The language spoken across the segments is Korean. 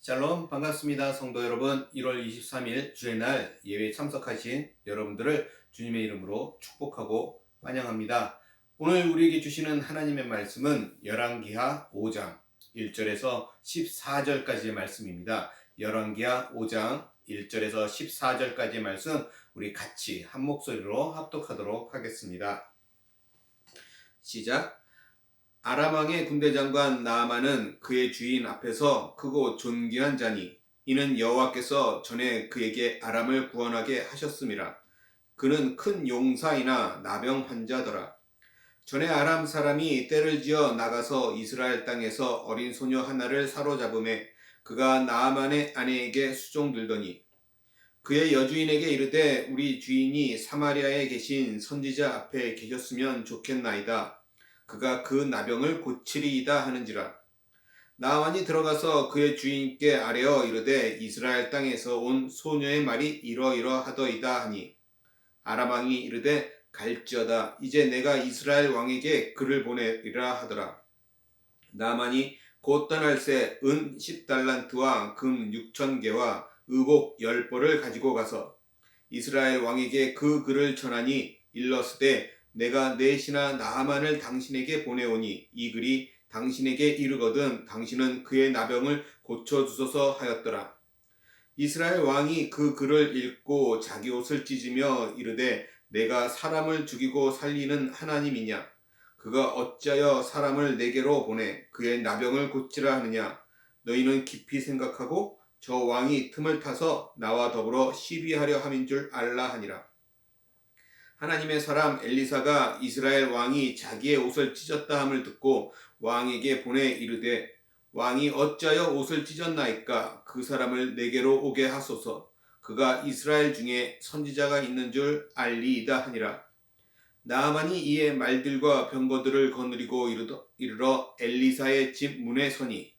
샬롬 반갑습니다. 성도 여러분, 1월 23일 주의 날 예배에 참석하신 여러분들을 주님의 이름으로 축복하고 환영합니다. 오늘 우리에게 주시는 하나님의 말씀은 열왕기하 5장 1절에서 14절까지의 말씀입니다. 열왕기하 5장 1절에서 14절까지의 말씀 우리 같이 한 목소리로 합독하도록 하겠습니다. 시작. 아람 왕의 군대 장관 나아만은 그의 주인 앞에서 크고 존귀한 자니 이는 여호와께서 전에 그에게 아람을 구원하게 하셨음이라. 그는 큰 용사이나 나병 환자더라. 전에 아람 사람이 떼를 지어 나가서 이스라엘 땅에서 어린 소녀 하나를 사로잡음에 그가 나아만의 아내에게 수종들더니 그의 여주인에게 이르되 우리 주인이 사마리아에 계신 선지자 앞에 계셨으면 좋겠나이다. 그가 그 나병을 고치리이다 하는지라. 나아만이 들어가서 그의 주인께 아뢰어 이르되 이스라엘 땅에서 온 소녀의 말이 이러이러하더이다 하니 아람 왕이 이르되 갈지어다. 이제 내가 이스라엘 왕에게 그를 보내리라 하더라. 나아만이 곧 떠날새 은 10달란트와 금 6,000개와 의복 10벌을 가지고 가서 이스라엘 왕에게 그 글을 전하니 일러스되 내가 내 신하 나아만을 당신에게 보내오니 이 글이 당신에게 이르거든 당신은 그의 나병을 고쳐주소서 하였더라. 이스라엘 왕이 그 글을 읽고 자기 옷을 찢으며 이르되 내가 사람을 죽이고 살리는 하나님이냐? 그가 어찌하여 사람을 내게로 보내 그의 나병을 고치라 하느냐? 너희는 깊이 생각하고 저 왕이 틈을 타서 나와 더불어 시비하려 함인 줄 알라 하니라. 하나님의 사람 엘리사가 이스라엘 왕이 자기의 옷을 찢었다 함을 듣고 왕에게 보내 이르되 왕이 어찌하여 옷을 찢었나이까? 그 사람을 내게로 오게 하소서. 그가 이스라엘 중에 선지자가 있는 줄 알리이다 하니라. 나아만이 이에 말들과 병거들을 거느리고 이르러 엘리사의 집 문에 서니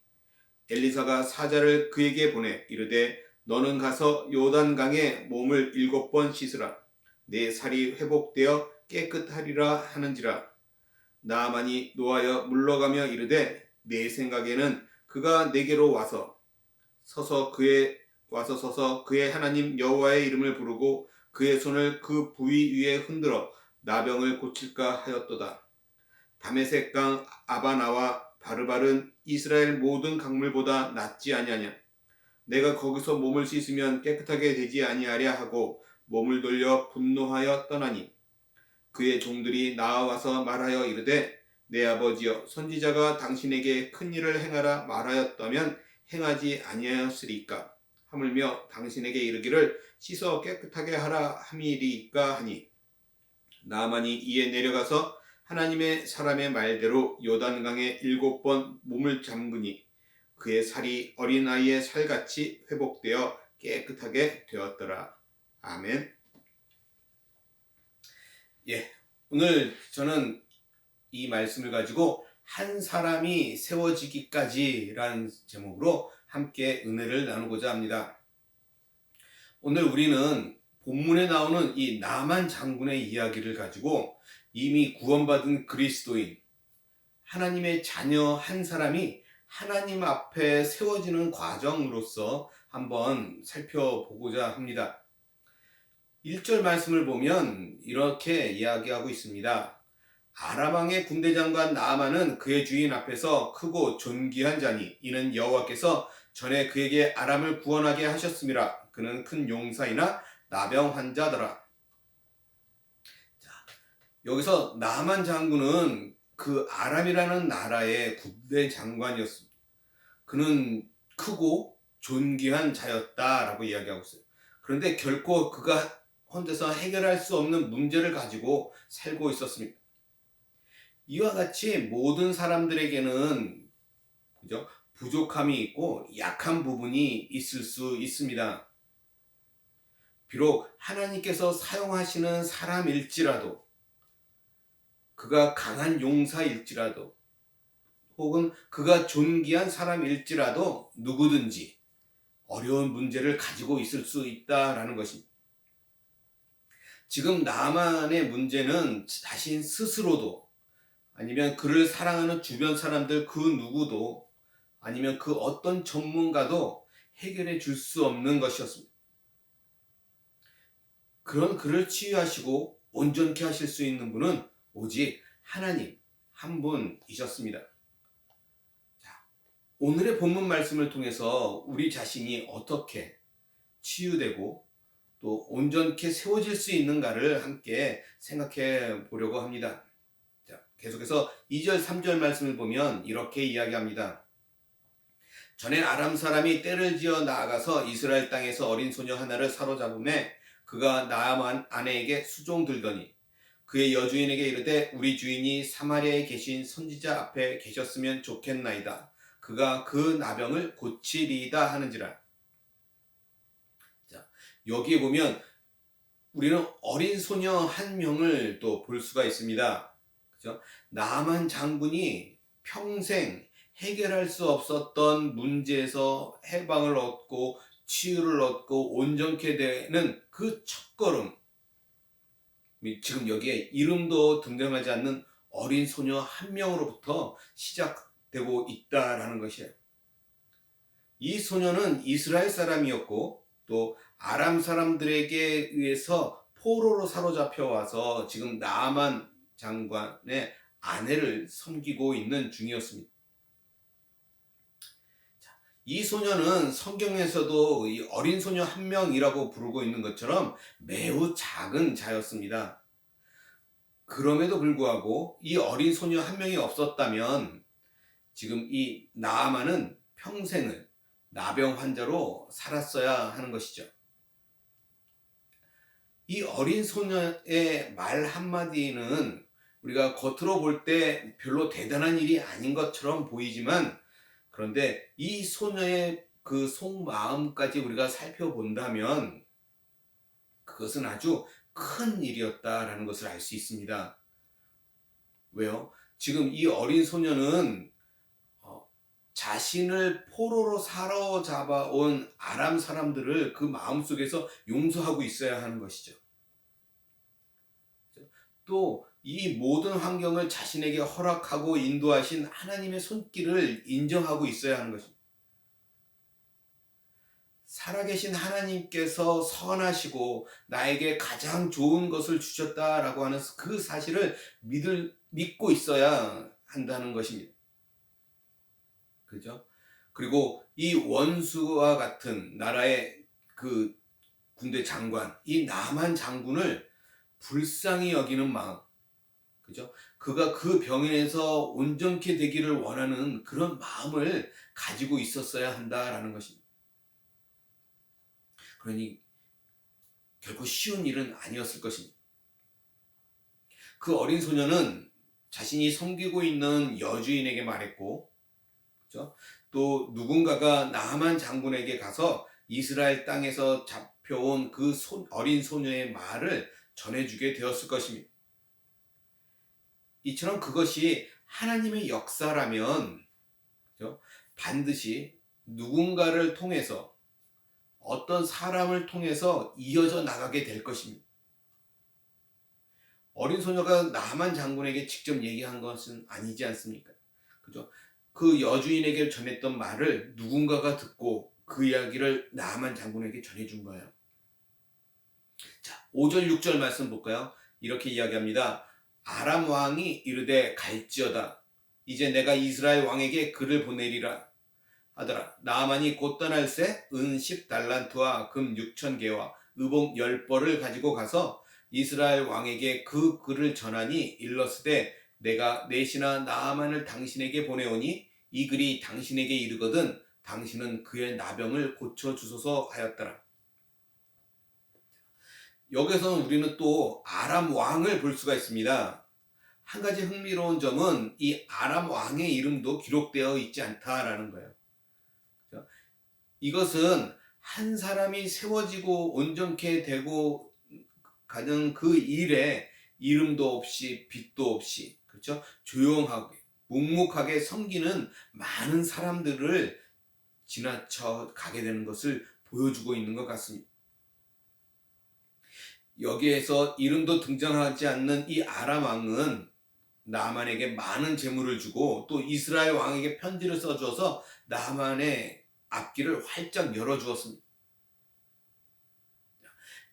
엘리사가 사자를 그에게 보내 이르되 너는 가서 요단강에 몸을 7번 씻으라. 내 살이 회복되어 깨끗하리라 하는지라. 나아만이 노하여 물러가며 이르되 내 생각에는 그가 내게로 서서 그의 하나님 여호와의 이름을 부르고 그의 손을 그 부위 위에 흔들어 나병을 고칠까 하였도다. 다메섹 강 아바나와 바르바른 이스라엘 모든 강물보다 낫지 아니하냐. 내가 거기서 몸을 씻으면 깨끗하게 되지 아니하랴 하고 몸을 돌려 분노하여 떠나니 그의 종들이 나와서 말하여 이르되 내 아버지여 선지자가 당신에게 큰 일을 행하라 말하였다면 행하지 아니하였으리까 하물며 당신에게 이르기를 씻어 깨끗하게 하라 함이리까 하니 나아만이 이에 내려가서 하나님의 사람의 말대로 요단강에 7번 몸을 잠그니 그의 살이 어린아이의 살같이 회복되어 깨끗하게 되었더라. 아멘. 오늘 저는 이 말씀을 가지고 한 사람이 세워지기까지라는 제목으로 함께 은혜를 나누고자 합니다. 오늘 우리는 본문에 나오는 이 나만 장군의 이야기를 가지고 이미 구원받은 그리스도인, 하나님의 자녀 한 사람이 하나님 앞에 세워지는 과정으로서 한번 살펴보고자 합니다. 1절 말씀을 보면 이렇게 이야기하고 있습니다. 아람 왕의 군대 장관 나아만은 그의 주인 앞에서 크고 존귀한 자니 이는 여호와께서 전에 그에게 아람을 구원하게 하셨음이라. 그는 큰 용사이나 나병 환자더라. 여기서 나만 장군은 그 아람이라는 나라의 군대 장관이었습니다. 그는 크고 존귀한 자였다라고 이야기하고 있어요. 그런데 결코 그가 혼자서 해결할 수 없는 문제를 가지고 살고 있었습니다. 이와 같이 모든 사람들에게는 부족함이 있고 약한 부분이 있을 수 있습니다. 비록 하나님께서 사용하시는 사람일지라도 그가 강한 용사일지라도 혹은 그가 존귀한 사람일지라도 누구든지 어려운 문제를 가지고 있을 수 있다라는 것입니다. 지금 나만의 문제는 자신 스스로도 아니면 그를 사랑하는 주변 사람들 그 누구도 아니면 그 어떤 전문가도 해결해 줄 수 없는 것이었습니다. 그런 그를 치유하시고 온전케 하실 수 있는 분은 오직 하나님 한 분이셨습니다. 자, 오늘의 본문 말씀을 통해서 우리 자신이 어떻게 치유되고 또 온전케 세워질 수 있는가를 함께 생각해 보려고 합니다. 자, 계속해서 2절 3절 말씀을 보면 이렇게 이야기합니다. 전에 아람 사람이 떼를 지어 나아가서 이스라엘 땅에서 어린 소녀 하나를 사로잡음에 그가 나아만 아내에게 수종들더니 그의 여주인에게 이르되 우리 주인이 사마리아에 계신 선지자 앞에 계셨으면 좋겠나이다. 그가 그 나병을 고치리이다 하는지라. 자, 여기에 보면 우리는 어린 소녀 한 명을 또 볼 수가 있습니다. 그죠? 나만 장군이 평생 해결할 수 없었던 문제에서 해방을 얻고 치유를 얻고 온전케 되는 그 첫걸음, 지금 여기에 이름도 등장하지 않는 어린 소녀 한 명으로부터 시작되고 있다라는 것이에요. 이 소녀는 이스라엘 사람이었고 또 아람 사람들에게 의해서 포로로 사로잡혀 와서 지금 나아만 장관의 아내를 섬기고 있는 중이었습니다. 이 소녀는 성경에서도 이 어린 소녀 한 명이라고 부르고 있는 것처럼 매우 작은 자였습니다. 그럼에도 불구하고 이 어린 소녀 한 명이 없었다면 지금 이 나아만은 평생을 나병 환자로 살았어야 하는 것이죠. 이 어린 소녀의 말 한마디는 우리가 겉으로 볼 때 별로 대단한 일이 아닌 것처럼 보이지만 그런데 이 소녀의 그 속마음까지 우리가 살펴본다면 그것은 아주 큰 일이었다라는 것을 알 수 있습니다. 왜요? 지금 이 어린 소녀는 자신을 포로로 사로잡아 온 아람 사람들을 그 마음속에서 용서하고 있어야 하는 것이죠. 또 이 모든 환경을 자신에게 허락하고 인도하신 하나님의 손길을 인정하고 있어야 하는 것입니다. 살아계신 하나님께서 선하시고 나에게 가장 좋은 것을 주셨다라고 하는 그 사실을 믿고 있어야 한다는 것입니다. 그죠? 그리고 이 원수와 같은 나라의 그 군대 장관, 이 나만 장군을 불쌍히 여기는 마음, 그죠? 그가 그 병에서 온전케 되기를 원하는 그런 마음을 가지고 있었어야 한다라는 것입니다. 그러니 결코 쉬운 일은 아니었을 것입니다. 그 어린 소녀는 자신이 섬기고 있는 여주인에게 말했고, 그죠? 또 누군가가 나하만 장군에게 가서 이스라엘 땅에서 잡혀온 그 어린 소녀의 말을 전해주게 되었을 것입니다. 이처럼 그것이 하나님의 역사라면, 그죠? 반드시 누군가를 통해서 어떤 사람을 통해서 이어져 나가게 될 것입니다. 어린 소녀가 나만 장군에게 직접 얘기한 것은 아니지 않습니까? 그죠? 그 여주인에게 전했던 말을 누군가가 듣고 그 이야기를 나만 장군에게 전해준 거예요. 자, 5절 6절 말씀 볼까요? 이렇게 이야기합니다. 아람 왕이 이르되 갈지어다. 이제 내가 이스라엘 왕에게 글을 보내리라 하더라. 나아만이 곧 떠날새 은 10달란트와 금 6,000개와 의복 10벌을 가지고 가서 이스라엘 왕에게 그 글을 전하니 일렀으되 내가 내시나 나아만을 당신에게 보내오니 이 글이 당신에게 이르거든 당신은 그의 나병을 고쳐주소서 하였더라. 여기서는 우리는 또 아람 왕을 볼 수가 있습니다. 한 가지 흥미로운 점은 이 아람 왕의 이름도 기록되어 있지 않다라는 거예요. 이것은 한 사람이 세워지고 온전케 되고 가는 그 일에 이름도 없이 빛도 없이, 그렇죠? 조용하게 묵묵하게 섬기는 많은 사람들을 지나쳐 가게 되는 것을 보여주고 있는 것 같습니다. 여기에서 이름도 등장하지 않는 이 아람 왕은 나만에게 많은 재물을 주고 또 이스라엘 왕에게 편지를 써줘서 나만의 앞길을 활짝 열어주었습니다.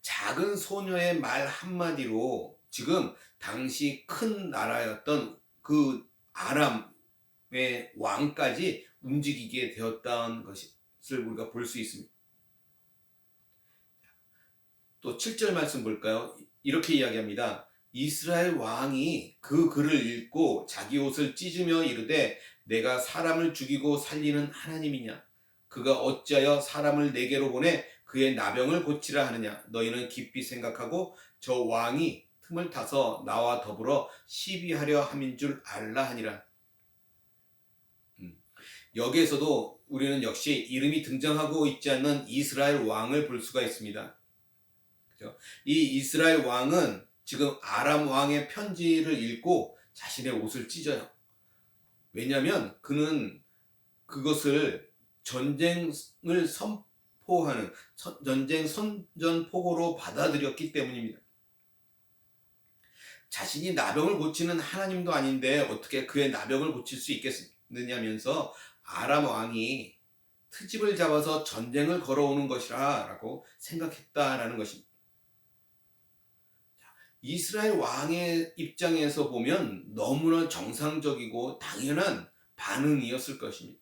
작은 소녀의 말 한마디로 지금 당시 큰 나라였던 그 아람의 왕까지 움직이게 되었다는 것을 우리가 볼 수 있습니다. 또 7절 말씀 볼까요? 이렇게 이야기합니다. 이스라엘 왕이 그 글을 읽고 자기 옷을 찢으며 이르되 내가 사람을 죽이고 살리는 하나님이냐? 그가 어찌하여 사람을 내게로 보내 그의 나병을 고치라 하느냐? 너희는 깊이 생각하고 저 왕이 틈을 타서 나와 더불어 시비하려 함인 줄 알라 하니라. 여기에서도 우리는 역시 이름이 등장하고 있지 않는 이스라엘 왕을 볼 수가 있습니다. 이 이스라엘 왕은 지금 아람 왕의 편지를 읽고 자신의 옷을 찢어요. 왜냐하면 그는 그것을 전쟁을 선포하는 전쟁 선전포고로 받아들였기 때문입니다. 자신이 나병을 고치는 하나님도 아닌데 어떻게 그의 나병을 고칠 수 있겠느냐면서 아람 왕이 트집을 잡아서 전쟁을 걸어오는 것이라 라고 생각했다라는 것입니다. 이스라엘 왕의 입장에서 보면 너무나 정상적이고 당연한 반응이었을 것입니다.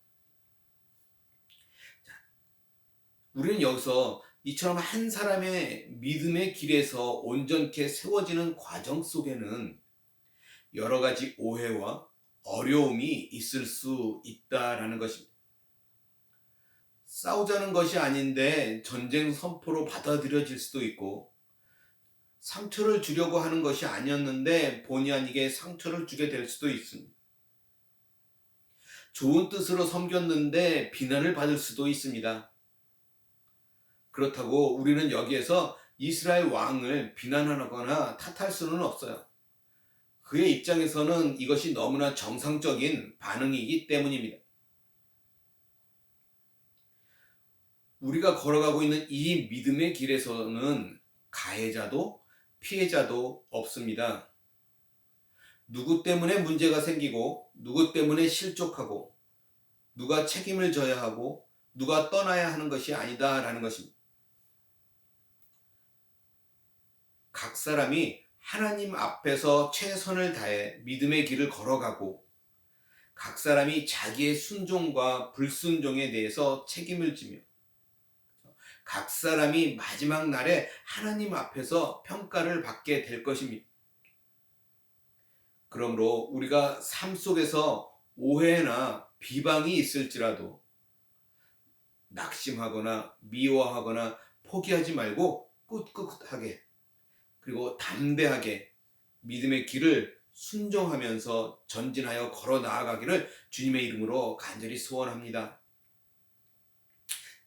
우리는 여기서 이처럼 한 사람의 믿음의 길에서 온전케 세워지는 과정 속에는 여러 가지 오해와 어려움이 있을 수 있다라는 것입니다. 싸우자는 것이 아닌데 전쟁 선포로 받아들여질 수도 있고, 상처를 주려고 하는 것이 아니었는데 본의 아니게 상처를 주게 될 수도 있습니다. 좋은 뜻으로 섬겼는데 비난을 받을 수도 있습니다. 그렇다고 우리는 여기에서 이스라엘 왕을 비난하거나 탓할 수는 없어요. 그의 입장에서는 이것이 너무나 정상적인 반응이기 때문입니다. 우리가 걸어가고 있는 이 믿음의 길에서는 가해자도 피해자도 없습니다. 누구 때문에 문제가 생기고 누구 때문에 실족하고 누가 책임을 져야 하고 누가 떠나야 하는 것이 아니다라는 것입니다. 각 사람이 하나님 앞에서 최선을 다해 믿음의 길을 걸어가고 각 사람이 자기의 순종과 불순종에 대해서 책임을 지며 각 사람이 마지막 날에 하나님 앞에서 평가를 받게 될 것입니다. 그러므로 우리가 삶 속에서 오해나 비방이 있을지라도 낙심하거나 미워하거나 포기하지 말고 꿋꿋하게 그리고 담대하게 믿음의 길을 순종하면서 전진하여 걸어 나아가기를 주님의 이름으로 간절히 소원합니다.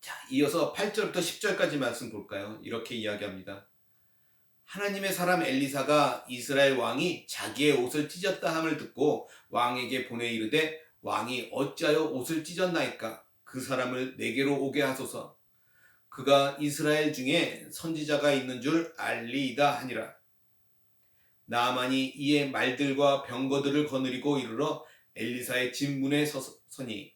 자, 이어서 8절부터 10절까지 말씀 볼까요? 이렇게 이야기합니다. 하나님의 사람 엘리사가 이스라엘 왕이 자기의 옷을 찢었다 함을 듣고 왕에게 보내 이르되 왕이 어찌하여 옷을 찢었나이까? 그 사람을 내게로 오게 하소서. 그가 이스라엘 중에 선지자가 있는 줄 알리이다 하니라. 나아만이 이에 말들과 병거들을 거느리고 이르러 엘리사의 집 문에 서니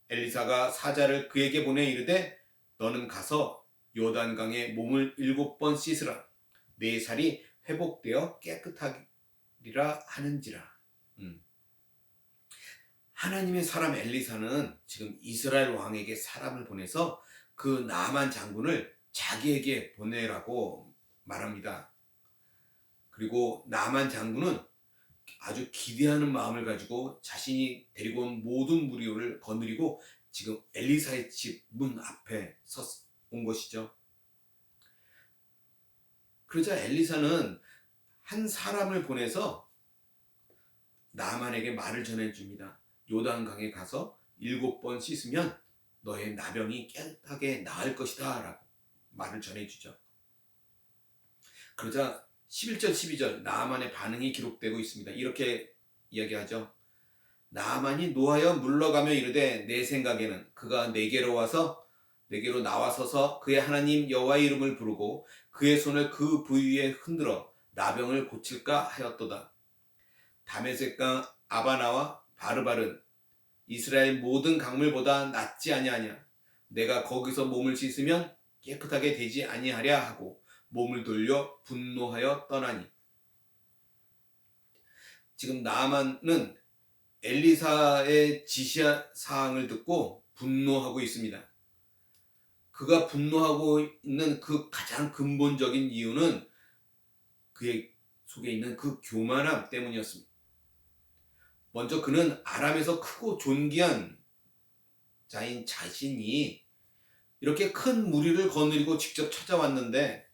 엘리사가 사자를 그에게 보내 이르되 너는 가서 요단강에 몸을 7번 씻으라. 네 살이 회복되어 깨끗하리라 하는지라. 하나님의 사람 엘리사는 지금 이스라엘 왕에게 사람을 보내서 그 나만 장군을 자기에게 보내라고 말합니다. 그리고 나만 장군은 아주 기대하는 마음을 가지고 자신이 데리고 온 모든 무리를 거느리고 지금 엘리사의 집 문 앞에 온 것이죠. 그러자 엘리사는 한 사람을 보내서 나만에게 말을 전해줍니다. 요단강에 가서 7번 씻으면 너의 나병이 깨끗하게 나을 것이다 라고 말을 전해주죠. 그러자 11절 12절 나아만의 반응이 기록되고 있습니다. 이렇게 이야기하죠. 나아만이 노하여 물러가며 이르되 내 생각에는 그가 내게로 나와서서 그의 하나님 여호와의 이름을 부르고 그의 손을 그 부위에 흔들어 나병을 고칠까 하였도다. 다메섹강 아바나와 바르발은 이스라엘 모든 강물보다 낫지 아니하냐. 내가 거기서 몸을 씻으면 깨끗하게 되지 아니하랴 하고 몸을 돌려 분노하여 떠나니. 지금 나아만은 엘리사의 지시 사항을 듣고 분노하고 있습니다. 그가 분노하고 있는 그 가장 근본적인 이유는 그의 속에 있는 그 교만함 때문이었습니다. 먼저 그는 아람에서 크고 존귀한 자인 자신이 이렇게 큰 무리를 거느리고 직접 찾아왔는데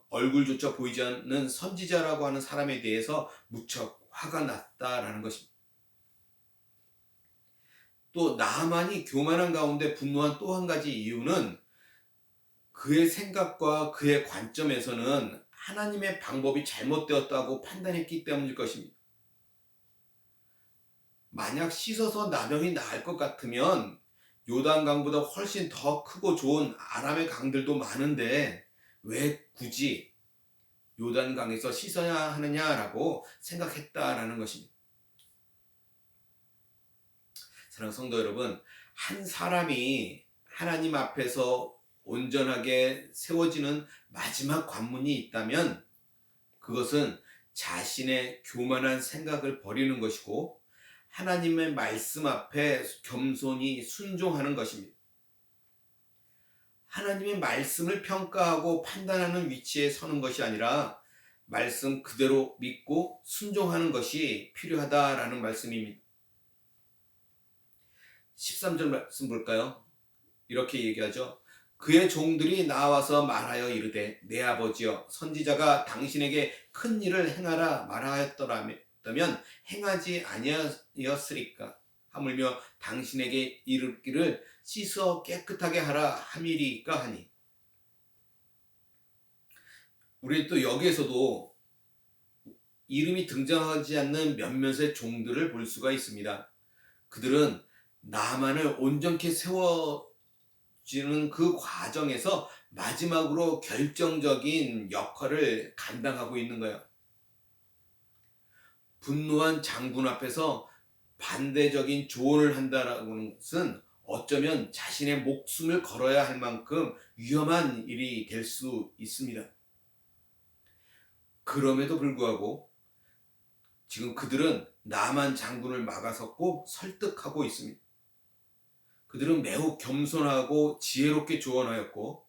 얼굴조차 보이지 않는 선지자라고 하는 사람에 대해서 무척 화가 났다라는 것입니다. 또 나아만이 교만한 가운데 분노한 또 한 가지 이유는 그의 생각과 그의 관점에서는 하나님의 방법이 잘못되었다고 판단했기 때문일 것입니다. 만약 씻어서 나병이 나을 것 같으면 요단강보다 훨씬 더 크고 좋은 아람의 강들도 많은데 왜 굳이 요단강에서 씻어야 하느냐라고 생각했다라는 것입니다. 사랑하는 성도 여러분, 한 사람이 하나님 앞에서 온전하게 세워지는 마지막 관문이 있다면 그것은 자신의 교만한 생각을 버리는 것이고 하나님의 말씀 앞에 겸손히 순종하는 것입니다. 하나님의 말씀을 평가하고 판단하는 위치에 서는 것이 아니라 말씀 그대로 믿고 순종하는 것이 필요하다라는 말씀입니다. 13절 말씀 볼까요? 이렇게 얘기하죠. 그의 종들이 나와서 말하여 이르되 내 아버지여 선지자가 당신에게 큰 일을 행하라 말하였더라면 행하지 아니하였으리까 하물며 당신에게 이르기를 씻어 깨끗하게 하라 함이리까 하니. 우리 또 여기에서도 이름이 등장하지 않는 몇몇의 종들을 볼 수가 있습니다. 그들은 나만을 온전케 세워지는 그 과정에서 마지막으로 결정적인 역할을 감당하고 있는 거예요. 분노한 장군 앞에서 반대적인 조언을 한다는 것은 어쩌면 자신의 목숨을 걸어야 할 만큼 위험한 일이 될 수 있습니다. 그럼에도 불구하고 지금 그들은 나만 장군을 막아섰고 설득하고 있습니다. 그들은 매우 겸손하고 지혜롭게 조언하였고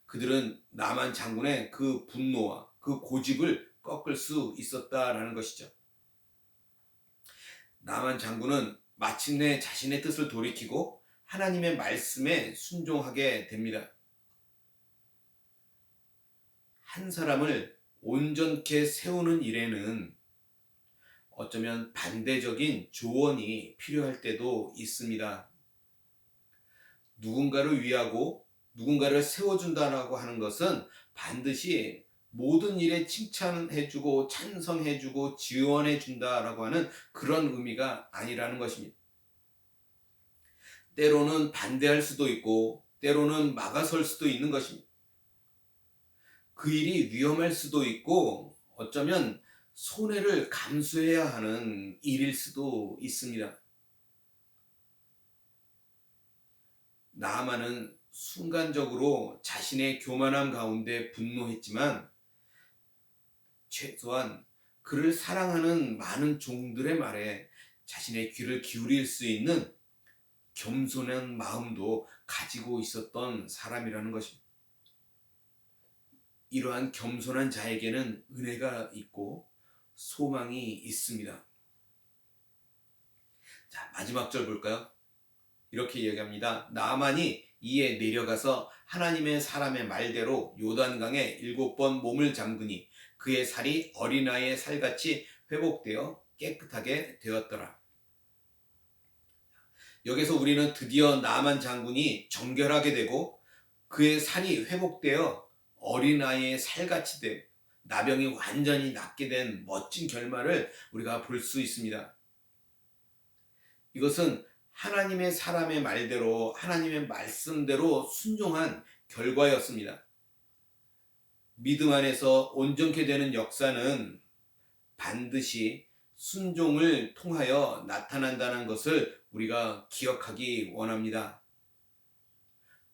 그들은 나만 장군의 그 분노와 그 고집을 꺾을 수 있었다라는 것이죠. 나만 장군은 마침내 자신의 뜻을 돌이키고 하나님의 말씀에 순종하게 됩니다. 한 사람을 온전케 세우는 일에는 어쩌면 반대적인 조언이 필요할 때도 있습니다. 누군가를 위하고 누군가를 세워준다라고 하는 것은 반드시 모든 일에 칭찬해주고 찬성해주고 지원해준다라고 하는 그런 의미가 아니라는 것입니다. 때로는 반대할 수도 있고 때로는 막아설 수도 있는 것입니다. 그 일이 위험할 수도 있고 어쩌면 손해를 감수해야 하는 일일 수도 있습니다. 나아만은 순간적으로 자신의 교만함 가운데 분노했지만 최소한 그를 사랑하는 많은 종들의 말에 자신의 귀를 기울일 수 있는 겸손한 마음도 가지고 있었던 사람이라는 것입니다. 이러한 겸손한 자에게는 은혜가 있고 소망이 있습니다. 자, 마지막 절 볼까요? 이렇게 얘기합니다. 나아만이 이에 내려가서 하나님의 사람의 말대로 요단강에 7번 몸을 잠그니 그의 살이 어린아이의 살같이 회복되어 깨끗하게 되었더라. 여기서 우리는 드디어 나아만 장군이 정결하게 되고 그의 살이 회복되어 어린아이의 살같이 돼 나병이 완전히 낫게 된 멋진 결말을 우리가 볼 수 있습니다. 이것은 하나님의 사람의 말대로 하나님의 말씀대로 순종한 결과였습니다. 믿음 안에서 온전케 되는 역사는 반드시 순종을 통하여 나타난다는 것을 우리가 기억하기 원합니다.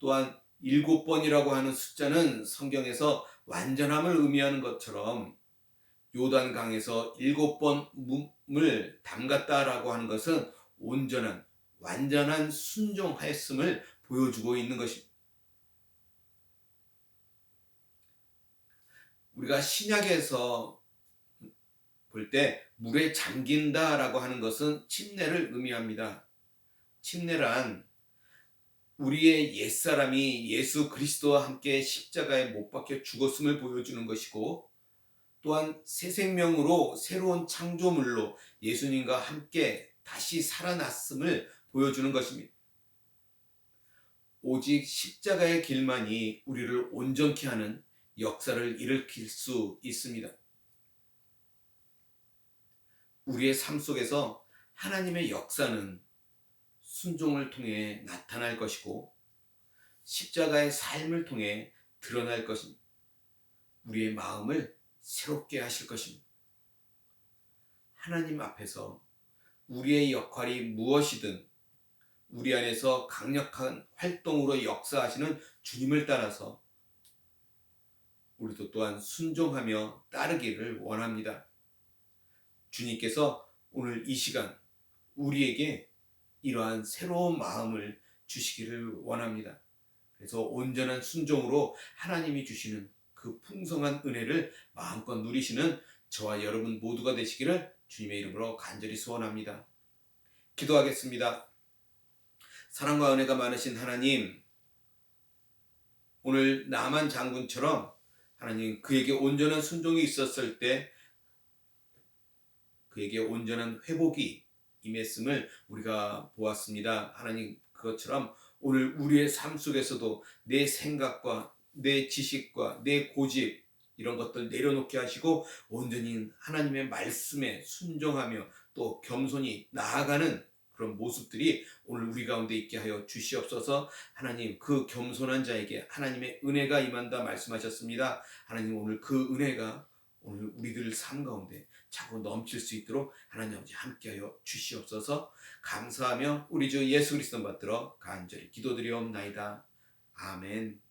또한 7번이라고 하는 숫자는 성경에서 완전함을 의미하는 것처럼 요단강에서 7번 몸을 담갔다라고 하는 것은 온전한 완전한 순종하였음을 보여주고 있는 것입니다. 우리가 신약에서 볼 때 물에 잠긴다라고 하는 것은 침례를 의미합니다. 침례란 우리의 옛사람이 예수 그리스도와 함께 십자가에 못 박혀 죽었음을 보여주는 것이고, 또한 새 생명으로 새로운 창조물로 예수님과 함께 다시 살아났음을 보여주는 것입니다. 오직 십자가의 길만이 우리를 온전케 하는 역사를 일으킬 수 있습니다. 우리의 삶 속에서 하나님의 역사는 순종을 통해 나타날 것이고 십자가의 삶을 통해 드러날 것입니다. 우리의 마음을 새롭게 하실 것입니다. 하나님 앞에서 우리의 역할이 무엇이든 우리 안에서 강력한 활동으로 역사하시는 주님을 따라서 우리도 또한 순종하며 따르기를 원합니다. 주님께서 오늘 이 시간 우리에게 이러한 새로운 마음을 주시기를 원합니다. 그래서 온전한 순종으로 하나님이 주시는 그 풍성한 은혜를 마음껏 누리시는 저와 여러분 모두가 되시기를 주님의 이름으로 간절히 소원합니다. 기도하겠습니다. 사랑과 은혜가 많으신 하나님, 오늘 나만 장군처럼 하나님 그에게 온전한 순종이 있었을 때 그에게 온전한 회복이 임했음을 우리가 보았습니다. 하나님, 그것처럼 오늘 우리의 삶 속에서도 내 생각과 내 지식과 내 고집 이런 것들 내려놓게 하시고 온전히 하나님의 말씀에 순종하며 또 겸손히 나아가는 그런 모습들이 오늘 우리 가운데 있게 하여 주시옵소서. 하나님, 그 겸손한 자에게 하나님의 은혜가 임한다 말씀하셨습니다. 하나님, 오늘 그 은혜가 오늘 우리들 삶 가운데 차고 넘칠 수 있도록 하나님 아버지 함께하여 주시옵소서. 감사하며 우리 주 예수 그리스도 받들어 간절히 기도드리옵나이다. 아멘.